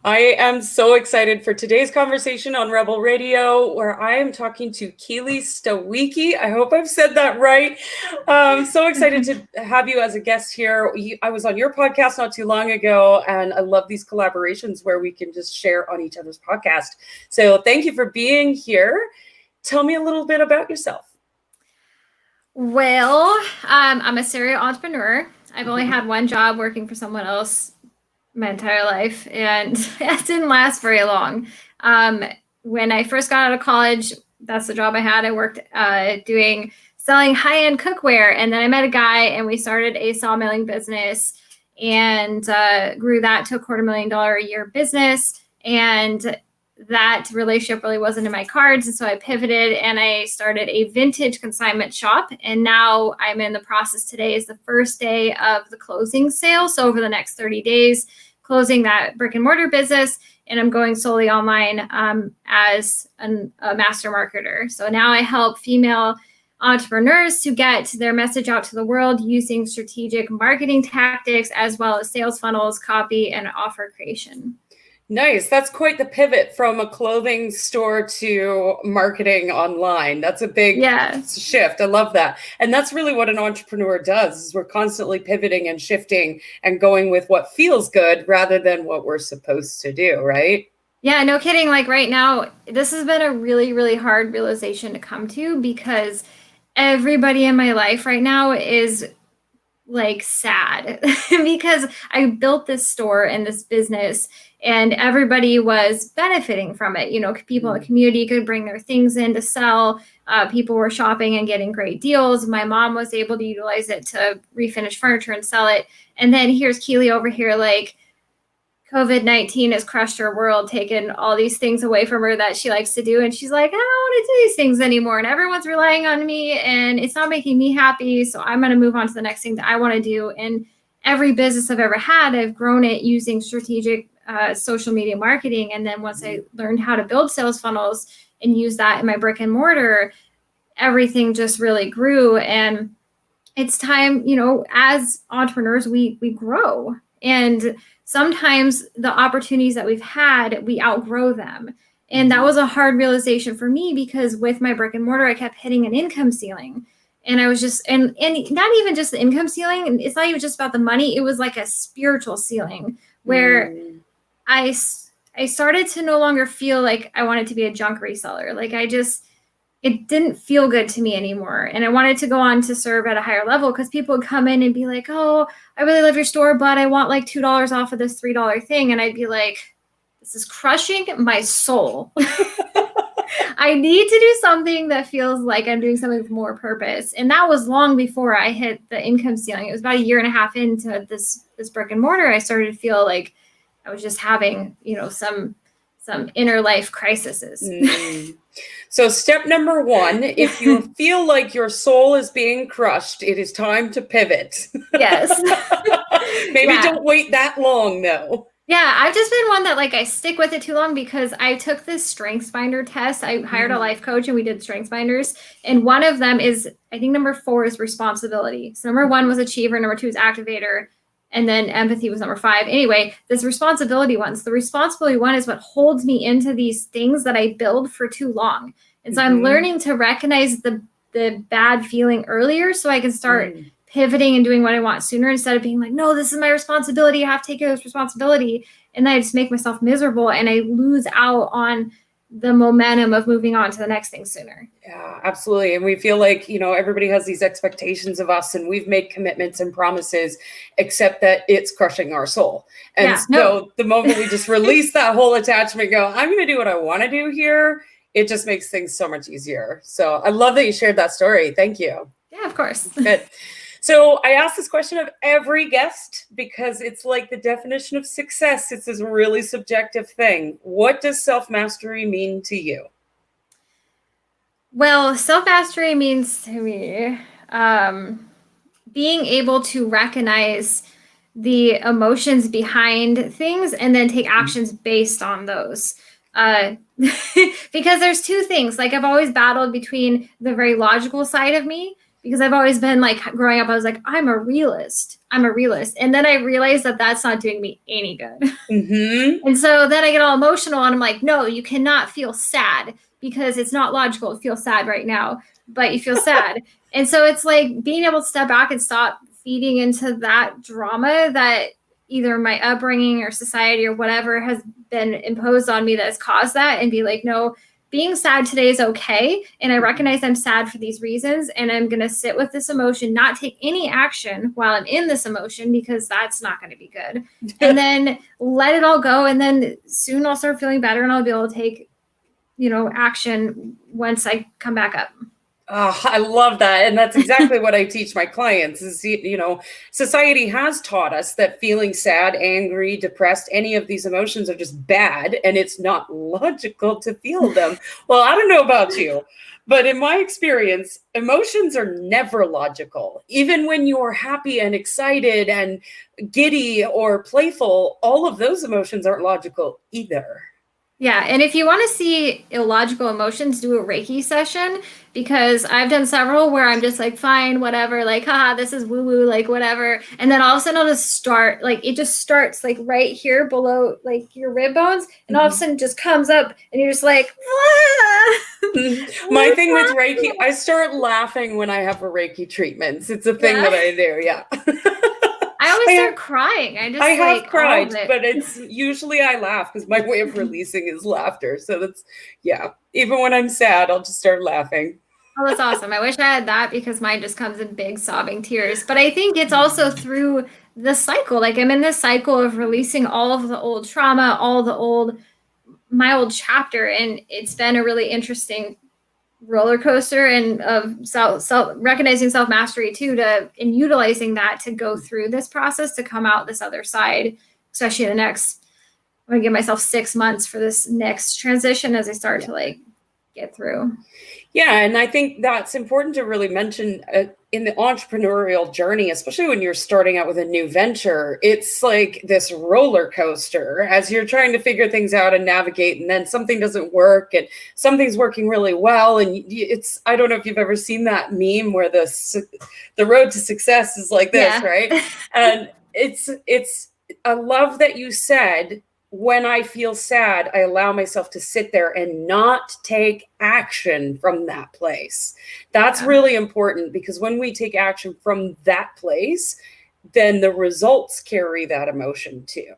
I am so excited for today's conversation on Rebel Radio, where I am talking to Keely Stawicki. I hope I've said that right. So excited to have you as a guest here. I was on your podcast not too long ago, and I love these collaborations where we can just share on each other's podcast. So thank you for being here. Tell me a little bit about yourself. Well, I'm a serial entrepreneur. I've only had one job working for someone else my entire life, and that didn't last very long. When I first got out of college, that's the job I had. I worked selling high-end cookware, and then I met a guy, and we started a sawmilling business, and grew that to a $250,000 a year business. And that relationship really wasn't in my cards. And so I pivoted and I started a vintage consignment shop. And now I'm in the process. Today is the first day of the closing sale. So over the next 30 days, closing that brick and mortar business. And I'm going solely online as a master marketer. So now I help female entrepreneurs to get their message out to the world using strategic marketing tactics, as well as sales funnels, copy, and offer creation. Nice. That's quite the pivot from a clothing store to marketing online. That's a big shift. I love that. And that's really what an entrepreneur does, is we're constantly pivoting and shifting and going with what feels good rather than what we're supposed to do, right? Yeah, no kidding. Like right now, this has been a really, really hard realization to come to, because everybody in my life right now is like sad because I built this store and this business and everybody was benefiting from it. You know, people in the community could bring their things in to sell. People were shopping and getting great deals. My mom was able to utilize it to refinish furniture and sell it. And then here's Keely over here, like, COVID-19 has crushed her world, taken all these things away from her that she likes to do. And she's like, I don't want to do these things anymore. And everyone's relying on me and it's not making me happy. So I'm going to move on to the next thing that I want to do. And every business I've ever had, I've grown it using strategic social media marketing. And then once I learned how to build sales funnels and use that in my brick and mortar, everything just really grew. And it's time, you know, as entrepreneurs, we grow. And sometimes the opportunities that we've had, we outgrow them. And that was a hard realization for me, because with my brick and mortar, I kept hitting an income ceiling. And I was just, and not even just the income ceiling. It's not even just about the money. It was like a spiritual ceiling where I started to no longer feel like I wanted to be a junk reseller. Like it didn't feel good to me anymore. And I wanted to go on to serve at a higher level, because people would come in and be like, oh, I really love your store, but I want like $2 off of this $3 thing. And I'd be like, this is crushing my soul. I need to do something that feels like I'm doing something with more purpose. And that was long before I hit the income ceiling. It was about a year and a half into this brick and mortar. I started to feel like I was just having, you know, some inner life crises. So step number one, if you feel like your soul is being crushed, it is time to pivot. Yes. Maybe don't wait that long, though. Yeah, I've just been one that, like, I stick with it too long, because I took this StrengthsFinder test. I hired a life coach and we did StrengthsFinders. And one of them is, I think number 4 is responsibility. So number 1 was achiever, number 2 is activator, and then empathy was number 5. Anyway, this responsibility one. So the responsibility one is what holds me into these things that I build for too long. And so I'm learning to recognize the bad feeling earlier, so I can start pivoting and doing what I want sooner, instead of being like, no, this is my responsibility. I have to take care of this responsibility. And then I just make myself miserable and I lose out on the momentum of moving on to the next thing sooner. Yeah, absolutely. And we feel like, you know, everybody has these expectations of us and we've made commitments and promises, except that it's crushing our soul. And the moment we just release that whole attachment, go, I'm going to do what I want to do here, it just makes things so much easier. So I love that you shared that story. Thank you. Yeah, of course. Good. So I ask this question of every guest because it's like the definition of success. It's this really subjective thing. What does self-mastery mean to you? Well, self-mastery means to me being able to recognize the emotions behind things and then take actions based on those. Because there's two things. Like, I've always battled between the very logical side of me, because I've always been like, growing up, I was like, I'm a realist. And then I realized that that's not doing me any good. Mm-hmm. And so then I get all emotional and I'm like, no, you cannot feel sad because it's not logical to feel sad right now, but you feel sad. And so it's like being able to step back and stop feeding into that drama that either my upbringing or society or whatever has been imposed on me that has caused that, and be like, no, being sad today is okay. And I recognize I'm sad for these reasons. And I'm going to sit with this emotion, not take any action while I'm in this emotion, because that's not going to be good. And then let it all go. And then soon I'll start feeling better and I'll be able to take, action once I come back up. Oh, I love that. And that's exactly what I teach my clients is, society has taught us that feeling sad, angry, depressed, any of these emotions are just bad and it's not logical to feel them. Well, I don't know about you, but in my experience, emotions are never logical. Even when you're happy and excited and giddy or playful, all of those emotions aren't logical either. Yeah. And if you want to see illogical emotions, do a Reiki session, because I've done several where I'm just like, fine, whatever, like, haha, this is woo woo, like, whatever. And then all of a sudden I'll just start, like, it just starts like right here below like your rib bones. And all of a sudden it just comes up and you're just like, my thing with Reiki, I start laughing when I have a Reiki treatments. It's a thing that I do. Yeah. I always start crying. I have cried, but it's usually I laugh because my way of releasing is laughter. So that's, yeah. Even when I'm sad, I'll just start laughing. Oh, that's awesome. I wish I had that, because mine just comes in big sobbing tears. But I think it's also through the cycle. Like, I'm in this cycle of releasing all of the old trauma, my old chapter. And it's been a really interesting roller coaster, and of self recognizing self mastery too, and utilizing that to go through this process to come out this other side, especially I'm going to give myself 6 months for this next transition as I start to like get through. Yeah, and I think that's important to really mention in the entrepreneurial journey, especially when you're starting out with a new venture. It's like this roller coaster as you're trying to figure things out and navigate, and then something doesn't work and something's working really well. And it's, I don't know if you've ever seen that meme where the road to success is like this, right? And I love that you said, when I feel sad, I allow myself to sit there and not take action from that place. That's really important, because when we take action from that place, then the results carry that emotion too.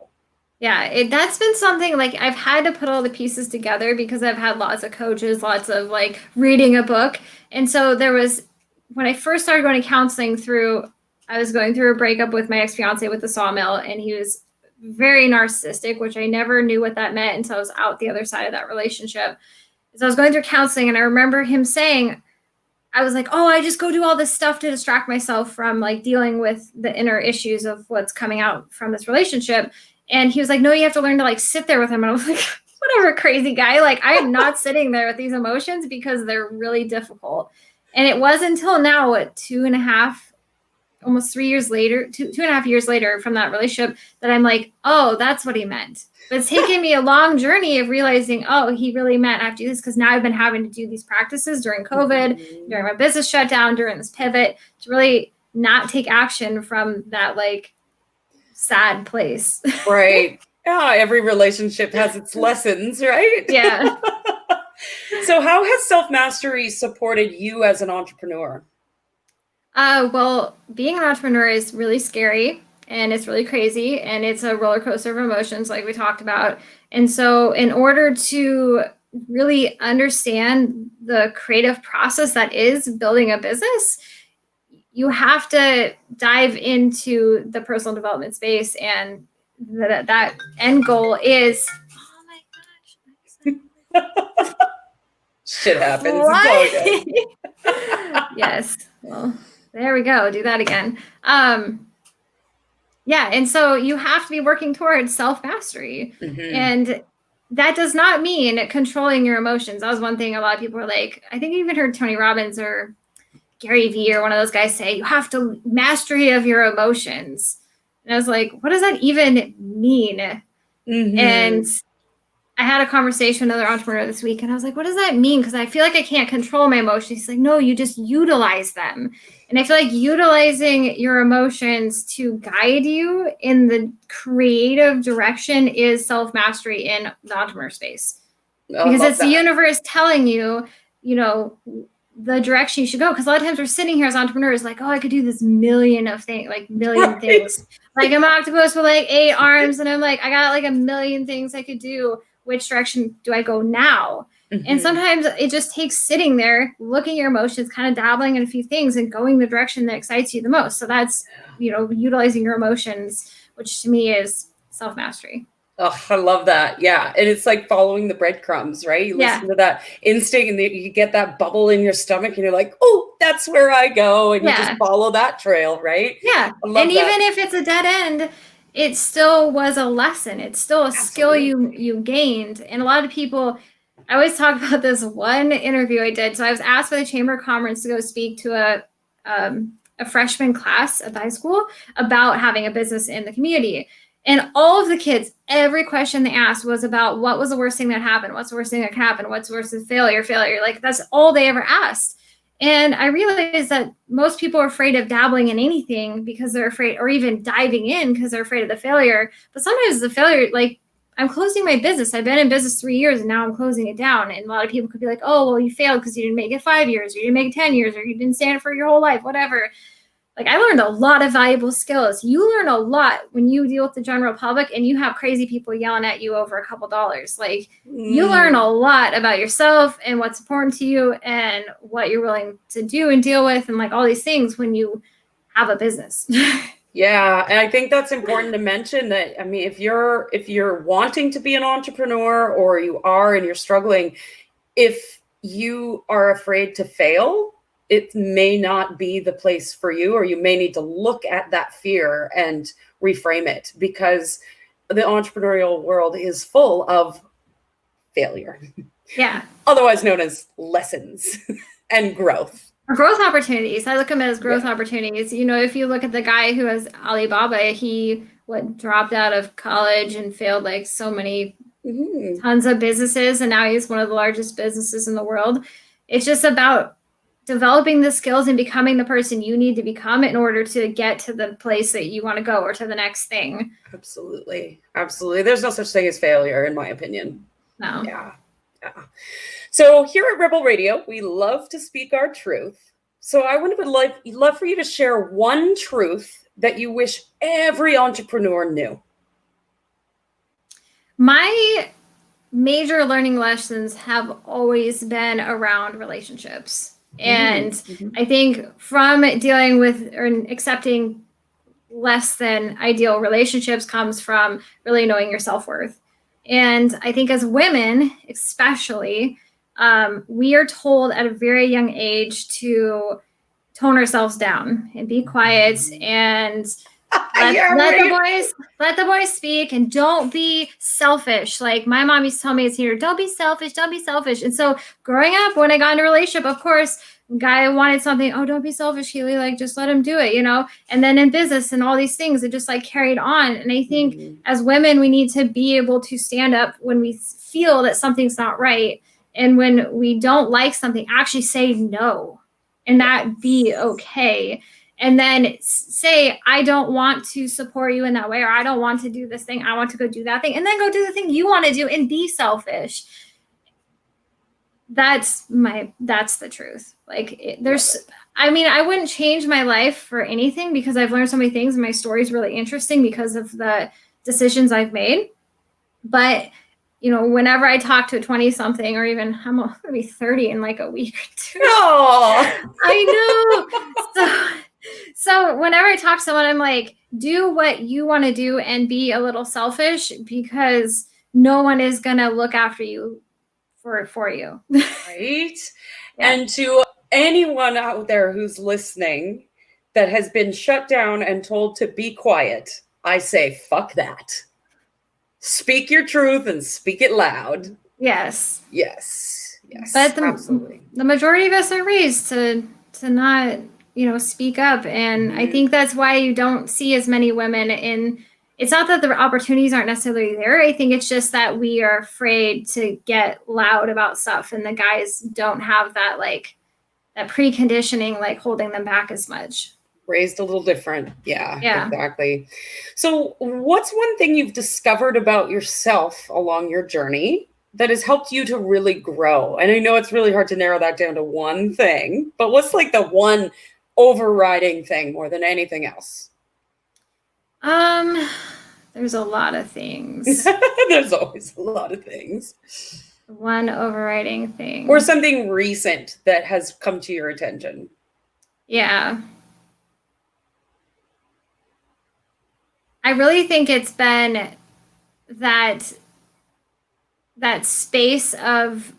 Yeah, that's been something like I've had to put all the pieces together, because I've had lots of coaches, lots of like reading a book. And so when I first started going to counseling I was going through a breakup with my ex-fiance with the sawmill, and he was very narcissistic, which I never knew what that meant until I was out the other side of that relationship. So I was going through counseling, and I remember him saying, I was like, oh, I just go do all this stuff to distract myself from like dealing with the inner issues of what's coming out from this relationship. And he was like, no, you have to learn to like sit there with him. And I was like, whatever, crazy guy. Like, I am not sitting there with these emotions because they're really difficult. And it was until now, almost 3 years later, 2.5 years later from that relationship, that I'm like, oh, that's what he meant. But it's taken me a long journey of realizing, oh, he really meant I have to do this, because now I've been having to do these practices during COVID, during my business shutdown, during this pivot, to really not take action from that like sad place. Right. Yeah, every relationship has its lessons, right? Yeah. So how has self-mastery supported you as an entrepreneur? Well, being an entrepreneur is really scary, and it's really crazy, and it's a roller coaster of emotions, like we talked about. And so in order to really understand the creative process that is building a business, you have to dive into the personal development space, and that end goal is, oh my gosh. Shit happens. What? It's all good. Yes. Well, there we go. Do that again. Yeah. And so you have to be working towards self-mastery. Mm-hmm. And that does not mean controlling your emotions. That was one thing a lot of people were like, I think I even heard Tony Robbins or Gary Vee or one of those guys say, you have to mastery of your emotions. And I was like, what does that even mean? Mm-hmm. And I had a conversation with another entrepreneur this week, and I was like, what does that mean? Because I feel like I can't control my emotions. He's like, no, you just utilize them. And I feel like utilizing your emotions to guide you in the creative direction is self-mastery in the entrepreneur space. I Because love it's the that. universe telling you, the direction you should go. Because a lot of times we're sitting here as entrepreneurs like, oh, I could do this million Right. things. Like I'm an octopus with like 8 arms, and I'm like, I got like a million things I could do. Which direction do I go now? And sometimes it just takes sitting there, looking at your emotions, kind of dabbling in a few things and going the direction that excites you the most. So that's, utilizing your emotions, which to me is self-mastery. Oh, I love that. Yeah. And it's like following the breadcrumbs, right? You Yeah. listen to that instinct and you get that bubble in your stomach and you're like, oh, that's where I go. And you just Yeah. follow that trail, right? Yeah. I love And that. even if it's a dead end, it still was a lesson. It's still a skill Absolutely. you gained. And a lot of people, I always talk about this one interview I did. So I was asked by the Chamber of Commerce to go speak to a freshman class at the high school about having a business in the community. And all of the kids, every question they asked was about what was the worst thing that happened? What's the worst thing that can happen? What's worse than failure? Like that's all they ever asked. And I realized that most people are afraid of dabbling in anything because they're afraid, or even diving in because they're afraid of the failure. But sometimes the failure, like I'm closing my business. I've been in business 3 years and now I'm closing it down. And a lot of people could be like, oh, well, you failed because you didn't make it 5 years, or you didn't make it 10 years, or you didn't stand it for your whole life, whatever. Like I learned a lot of valuable skills. You learn a lot when you deal with the general public and you have crazy people yelling at you over a couple dollars. Like you learn a lot about yourself and what's important to you and what you're willing to do and deal with and like all these things when you have a business. Yeah, and I think that's important to mention that, I mean, if you're wanting to be an entrepreneur or you are and you're struggling, if you are afraid to fail, it may not be the place for you, or you may need to look at that fear and reframe it, because the entrepreneurial world is full of failure. Yeah. Otherwise known as lessons and growth. Growth opportunities. I look at them as growth opportunities. If you look at the guy who has Alibaba, he dropped out of college and failed like so many tons of businesses, and now he's one of the largest businesses in the world. It's just about developing the skills and becoming the person you need to become in order to get to the place that you want to go or to the next thing. Absolutely. Absolutely. There's no such thing as failure, in my opinion. No. Yeah. So here at Rebel Radio, we love to speak our truth. So I would love for you to share one truth that you wish every entrepreneur knew. My major learning lessons have always been around relationships. And I think from dealing with or accepting less than ideal relationships comes from really knowing your self-worth. And I think as women, especially, we are told at a very young age to tone ourselves down and be quiet and let the boys speak and don't be selfish. Like my mom used to tell me as here, don't be selfish, don't be selfish. And so growing up, when I got into a relationship, of course, guy wanted something, oh, don't be selfish, Keely, like just let him do it, and then in business and all these things, it just like carried on. And I think as women, we need to be able to stand up when we feel that something's not right. And when we don't like something, actually say no and that be okay. And then say, I don't want to support you in that way, or I don't want to do this thing. I want to go do that thing, and then go do the thing you want to do and be selfish. That's the truth. Like I wouldn't change my life for anything because I've learned so many things and my story is really interesting because of the decisions I've made. But whenever I talk to a 20 something, or even I'm going to be 30 in like a week or two. Oh, I know. So whenever I talk to someone, I'm like, do what you want to do and be a little selfish, because no one is going to look after you for you. Right. Yeah. And to anyone out there who's listening that has been shut down and told to be quiet, I say, fuck that. Speak your truth and speak it loud. Yes. Yes. Yes. But absolutely. The majority of us are raised to not, speak up. And I think that's why you don't see as many women in it's not that the opportunities aren't necessarily there. I think it's just that we are afraid to get loud about stuff, and the guys don't have that like that preconditioning like holding them back as much. Raised a little different. Yeah, Yeah. exactly. So what's one thing you've discovered about yourself along your journey that has helped you to really grow? And I know it's really hard to narrow that down to one thing, but what's like the one overriding thing more than anything else? There's a lot of things. There's always a lot of things. One overriding thing. Or something recent that has come to your attention. Yeah. I really think it's been that space of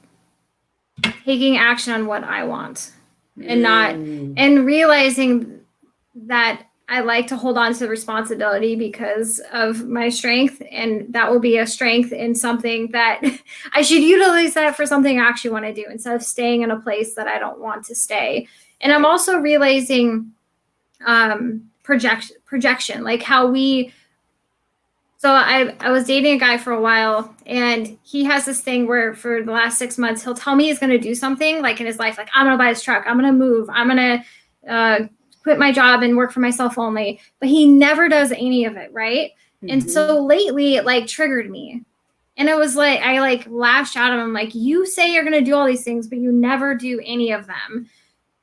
taking action on what I want and not and realizing that I like to hold on to the responsibility because of my strength, and that will be a strength in something that I should utilize that for something I actually want to do instead of staying in a place that I don't want to stay. And I'm also realizing projection, like how we. So I was dating a guy for a while, and he has this thing where for the last 6 months, he'll tell me he's going to do something like in his life, like I'm going to buy this truck, I'm going to move, I'm going to quit my job and work for myself only. But he never does any of it, right? And so lately it like triggered me. And it was like, I like lashed out at him, like, you say you're going to do all these things, but you never do any of them.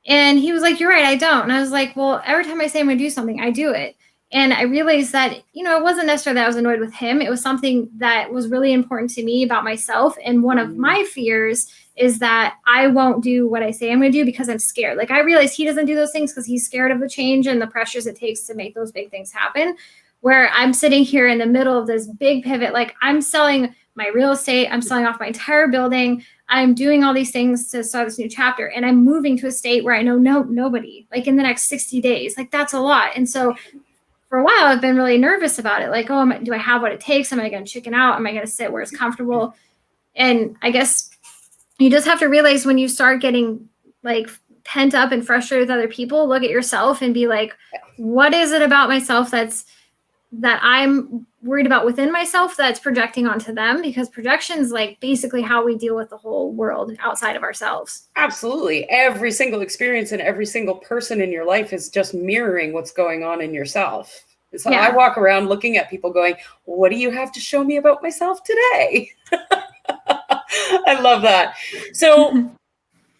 And he was like, you're right, I don't. And I was like, well, every time I say I'm going to do something, I do it. And I realized that, you know, it wasn't necessarily that I was annoyed with him. It was something that was really important to me about myself. And one of my fears is that I won't do what I say I'm going to do because I'm scared. Like I realize he doesn't do those things because he's scared of the change and the pressures it takes to make those big things happen. Where I'm sitting here in the middle of this big pivot, like I'm selling my real estate, I'm selling off my entire building, I'm doing all these things to start this new chapter, and I'm moving to a state where I know nobody, like in the next 60 days. Like that's a lot. And so for a while, I've been really nervous about it. Like, oh, do I have what it takes? Am I going to chicken out? Am I going to sit where it's comfortable? And I guess you just have to realize when you start getting like pent up and frustrated with other people, look at yourself and be like, what is it about myself that I'm worried about within myself that's projecting onto them? Because projection is like basically how we deal with the whole world outside of ourselves. Absolutely. Every single experience and every single person in your life is just mirroring what's going on in yourself. So I walk around looking at people going, what do you have to show me about myself today? I love that. So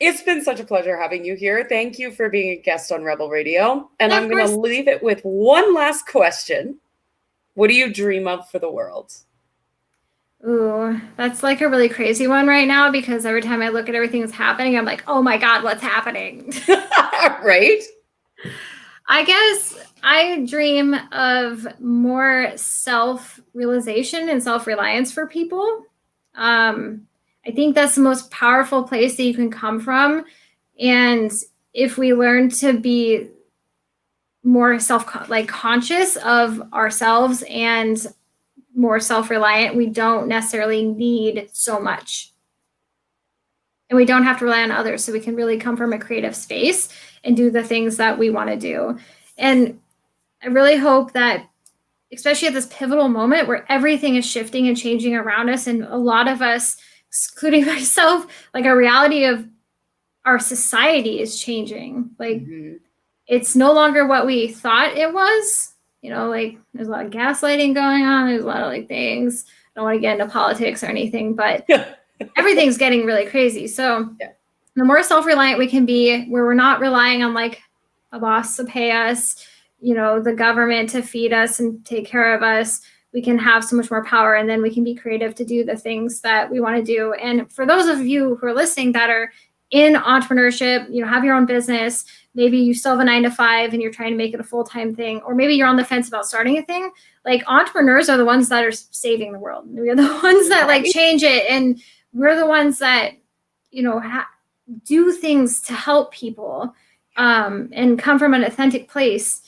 it's been such a pleasure having you here. Thank you for being a guest on Rebel Radio. And I'm going to leave it with one last question. What do you dream of for the world? Ooh, that's like a really crazy one right now because every time I look at everything that's happening, I'm like, oh my God, what's happening? Right? I guess I dream of more self-realization and self-reliance for people. I think that's the most powerful place that you can come from. And if we learn to be more conscious of ourselves and more self-reliant, we don't necessarily need so much. And we don't have to rely on others. So we can really come from a creative space and do the things that we want to do. And I really hope that, especially at this pivotal moment where everything is shifting and changing around us, and a lot of us, including myself, like a reality of our society is changing. Like it's no longer what we thought it was. You know, like there's a lot of gaslighting going on. There's a lot of like things. I don't want to get into politics or anything, but everything's getting really crazy. So the more self-reliant we can be, where we're not relying on like a boss to pay us, you know, the government to feed us and take care of us, we can have so much more power, and then we can be creative to do the things that we want to do. And for those of you who are listening that are in entrepreneurship, you know, have your own business, maybe you still have a 9-to-5 and you're trying to make it a full-time thing, or maybe you're on the fence about starting a thing. Like entrepreneurs are the ones that are saving the world. We're the ones that like change it, and we're the ones that, you know, do things to help people and come from an authentic place.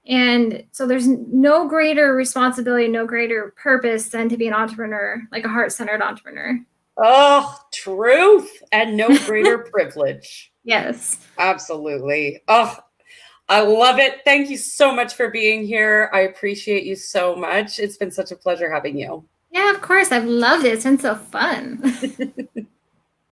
And so there's no greater responsibility, no greater purpose than to be an entrepreneur, like a heart-centered entrepreneur. Oh, truth, and no greater privilege. Yes. Absolutely. Oh, I love it. Thank you so much for being here. I appreciate you so much. It's been such a pleasure having you. Yeah, of course. I've loved it. It's been so fun.